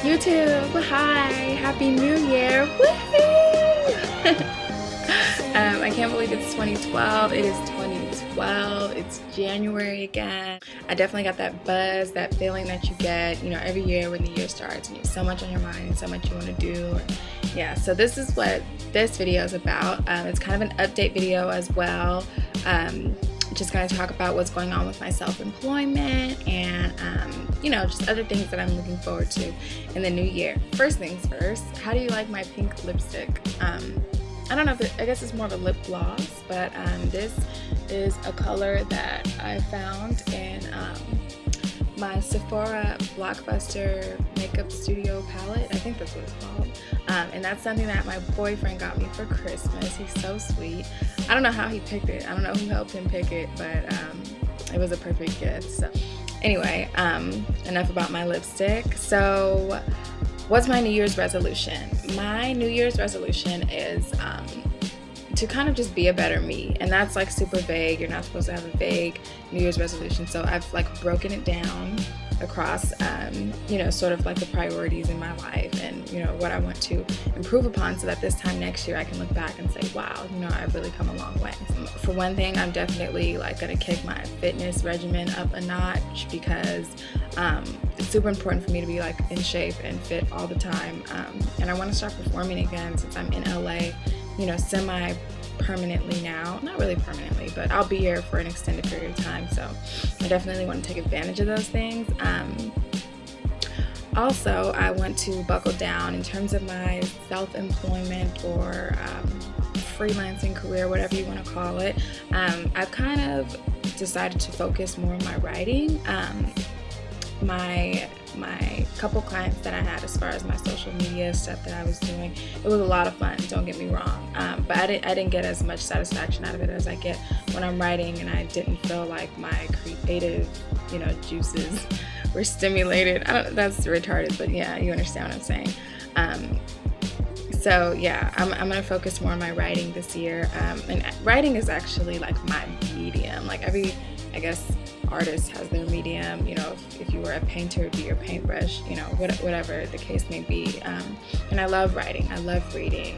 YouTube, hi, happy new year, woohoo! I can't believe it's 2012, it is 2012, it's January again. I definitely got that buzz, that feeling that you get, every year when the year starts and you have so much on your mind and so much you want to do. Yeah, so this is what this video is about. It's kind of an update video as well. Just going to talk about what's going on with my self-employment and just other things that I'm looking forward to in the new year. First things first, how do you like my pink lipstick? I don't know if I guess it's more of a lip gloss, but this is a color that I found in my Sephora Blockbuster Makeup Studio palette. I think that's what it's called. And that's something that my boyfriend got me for Christmas. He's so sweet. I don't know how he picked it. I don't know who helped him pick it, but it was a perfect gift. So anyway, enough about my lipstick. So what's my New Year's resolution? My New Year's resolution is to kind of just be a better me, and that's like super vague. You're not supposed to have a vague New Year's resolution, so I've like broken it down across sort of like the priorities in my life and what I want to improve upon, so that this time next year I can look back and say, wow, I've really come a long way. For one thing, I'm definitely like gonna kick my fitness regimen up a notch, because it's super important for me to be like in shape and fit all the time, and I want to start performing again since I'm in LA semi-permanently now. Not really permanently, but I'll be here for an extended period of time, so I definitely want to take advantage of those things. Also, I want to buckle down in terms of my self-employment or freelancing career, whatever you want to call it. I've kind of decided to focus more on my writing. My couple clients that I had as far as my social media stuff that I was doing, it was a lot of fun, don't get me wrong, but I didn't get as much satisfaction out of it as I get when I'm writing, and I didn't feel like my creative juices were stimulated. That's retarded, but yeah, you understand what I'm saying. So yeah, I'm gonna focus more on my writing this year, and writing is actually like my medium. Like every, I guess, artist has their medium. If you were a painter, it'd be your paintbrush, whatever the case may be. And I love writing, I love reading,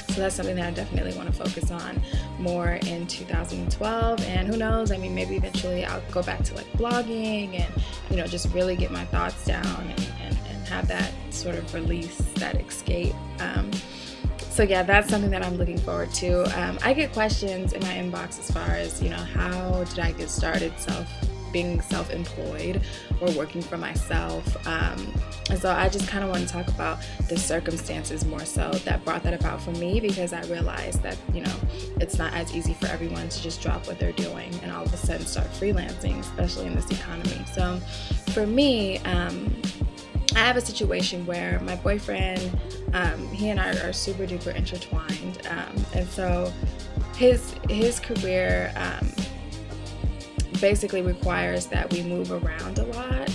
so that's something that I definitely want to focus on more in 2012. And who knows, I mean, maybe eventually I'll go back to like blogging and just really get my thoughts down and have that sort of release, that escape. So yeah, that's something that I'm looking forward to. I get questions in my inbox as far as, how did I get started being self-employed or working for myself? And so I just kind of want to talk about the circumstances more so that brought that about for me, because I realized that, it's not as easy for everyone to just drop what they're doing and all of a sudden start freelancing, especially in this economy. So for me, I have a situation where my boyfriend, he and I are super duper intertwined, and so his career basically requires that we move around a lot.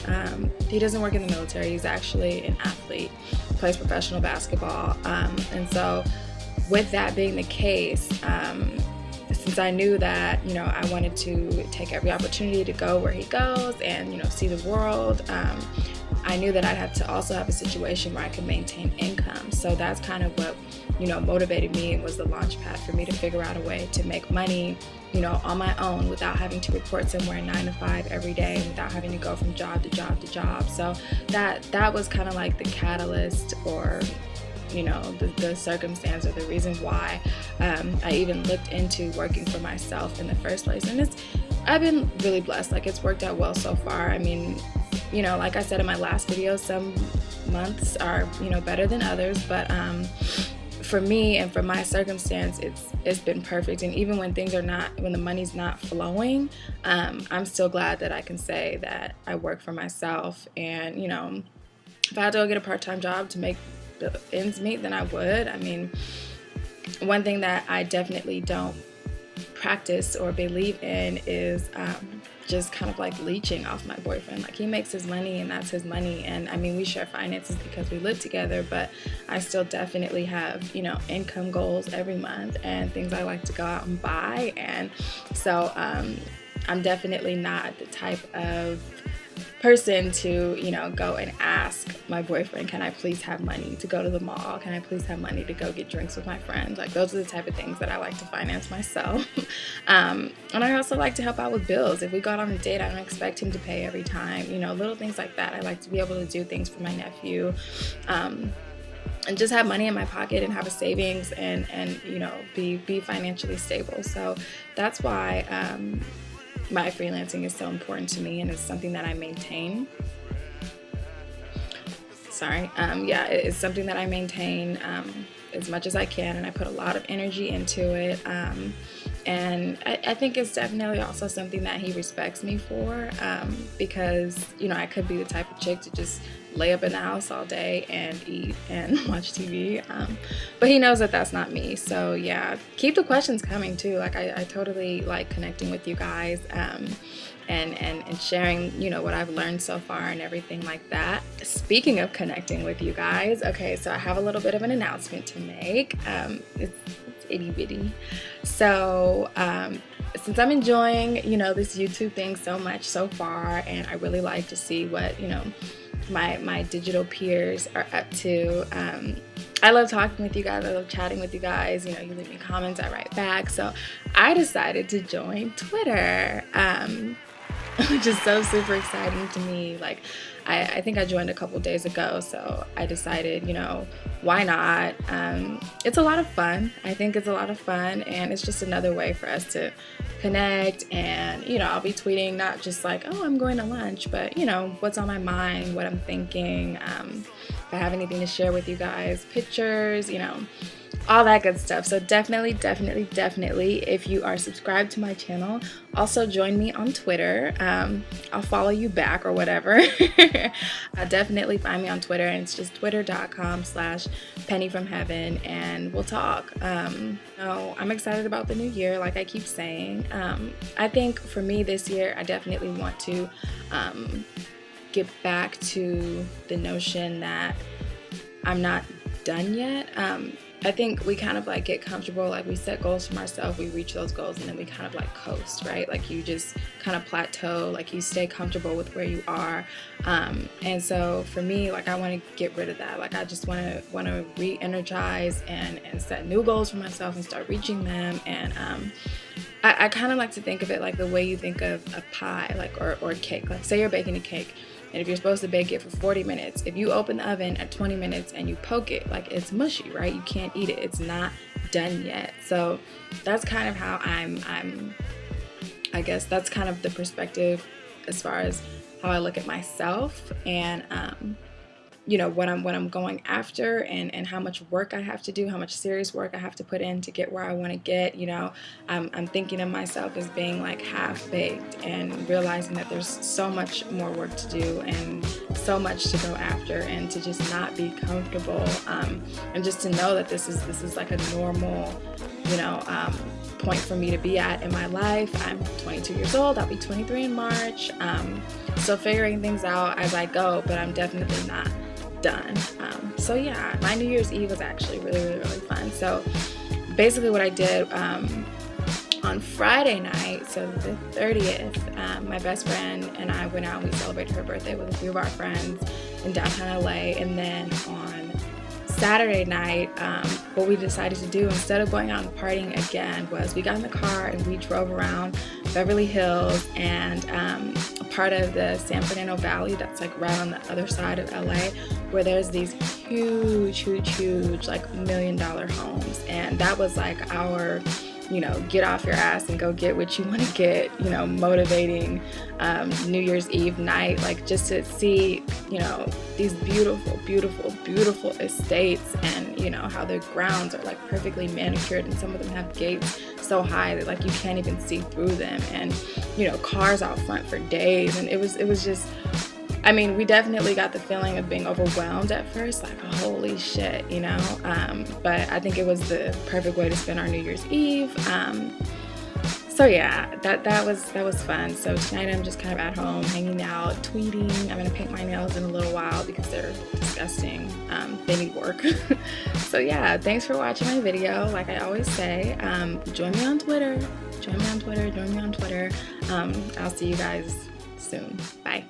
He doesn't work in the military. He's actually an athlete, plays professional basketball, and so with that being the case, since I knew that I wanted to take every opportunity to go where he goes and see the world, I knew that I'd have to also have a situation where I could maintain income. So that's kind of what motivated me and was the launch pad for me to figure out a way to make money on my own without having to report somewhere 9 to 5 every day, and without having to go from job to job to job. So that was kind of like the catalyst, or the circumstance, or the reason why I even looked into working for myself in the first place. And I've been really blessed. Like, it's worked out well so far. I mean, like I said in my last video, some months are better than others, but for me and for my circumstance, it's been perfect. And even when when the money's not flowing, I'm still glad that I can say that I work for myself. And if I had to go get a part-time job to make the ends meet, then I would. I mean, one thing that I definitely don't practice or believe in is just kind of like leeching off my boyfriend. Like, he makes his money and that's his money, and I mean, we share finances because we live together, but I still definitely have income goals every month and things I like to go out and buy. And so I'm definitely not the type of person to, you know, go and ask my boyfriend, can I please have money to go to the mall? Can I please have money to go get drinks with my friends? Like, those are the type of things that I like to finance myself. And I also like to help out with bills. If we go out on a date, I don't expect him to pay every time, you know, little things like that. I like to be able to do things for my nephew, and just have money in my pocket and have a savings, and you know, be financially stable. So that's why my freelancing is so important to me, and it's something that I maintain. Yeah, it's something that I maintain as much as I can, and I put a lot of energy into it. And I think it's definitely also something that he respects me for, because, you know, I could be the type of chick to just lay up in the house all day and eat and watch TV, but he knows that that's not me. So yeah, keep the questions coming too. Like, I totally like connecting with you guys, and sharing, you know, what I've learned so far and everything like that. Speaking of connecting with you guys, okay, so I have a little bit of an announcement to make. It's itty bitty. So since I'm enjoying, you know, this YouTube thing so much so far, and I really like to see what, you know, my digital peers are up to. I love talking with you guys. I love chatting with you guys. You know, you leave me comments, I write back. So I decided to join Twitter, which is so super exciting to me. Like, I think I joined a couple days ago, so I decided, you know, why not? It's a lot of fun. I think it's a lot of fun, and it's just another way for us to connect. And, you know, I'll be tweeting not just like, oh, I'm going to lunch, but, you know, what's on my mind, what I'm thinking, if I have anything to share with you guys, pictures, you know, all that good stuff. So definitely, if you are subscribed to my channel, also join me on Twitter. I'll follow you back or whatever. Definitely find me on Twitter, and it's just twitter.com/pennyfrmheaven, and we'll talk. I'm excited about the new year, like I keep saying. I think for me this year, I definitely want to get back to the notion that I'm not done yet. I think we kind of like get comfortable, like we set goals from ourselves, we reach those goals, and then we kind of like coast, right? Like you just kind of plateau, like you stay comfortable with where you are. And so for me, like I want to get rid of that. Like I just want to re-energize and set new goals for myself and start reaching them. And I kind of like to think of it like the way you think of a pie, like or cake. Like say you're baking a cake, and if you're supposed to bake it for 40 minutes, if you open the oven at 20 minutes and you poke it, like it's mushy, right? You can't eat it. It's not done yet. So that's kind of how I guess that's kind of the perspective as far as how I look at myself, and you know, what I'm going after, and how much work I have to do, how much serious work I have to put in to get where I want to get. You know, I'm thinking of myself as being like half-baked, and realizing that there's so much more work to do and so much to go after, and to just not be comfortable, and just to know that this is like a normal, you know, point for me to be at in my life. I'm 22 years old. I'll be 23 in March. Still figuring things out as I go, but I'm definitely not done. So yeah, my New Year's Eve was actually really fun. So basically what I did on Friday night, so the 30th, my best friend and I went out and we celebrated her birthday with a few of our friends in downtown LA. And then on Saturday night, what we decided to do instead of going out and partying again was we got in the car and we drove around Beverly Hills and a part of the San Fernando Valley that's like right on the other side of LA, where there's these huge like $1 million homes. And that was like our, you know, get off your ass and go get what you want to get, you know, motivating New Year's Eve night, like just to see, you know, these beautiful estates, and you know how their grounds are like perfectly manicured, and some of them have gates so high that like you can't even see through them, and you know, cars out front for days. And it was just, I mean, we definitely got the feeling of being overwhelmed at first, like holy shit, you know, but I think it was the perfect way to spend our New Year's Eve. So yeah, that was fun. So tonight I'm just kind of at home hanging out, tweeting. I'm gonna paint my nails in a little while because they're disgusting. They need work. So yeah, thanks for watching my video. Like I always say, join me on Twitter. I'll see you guys soon. Bye.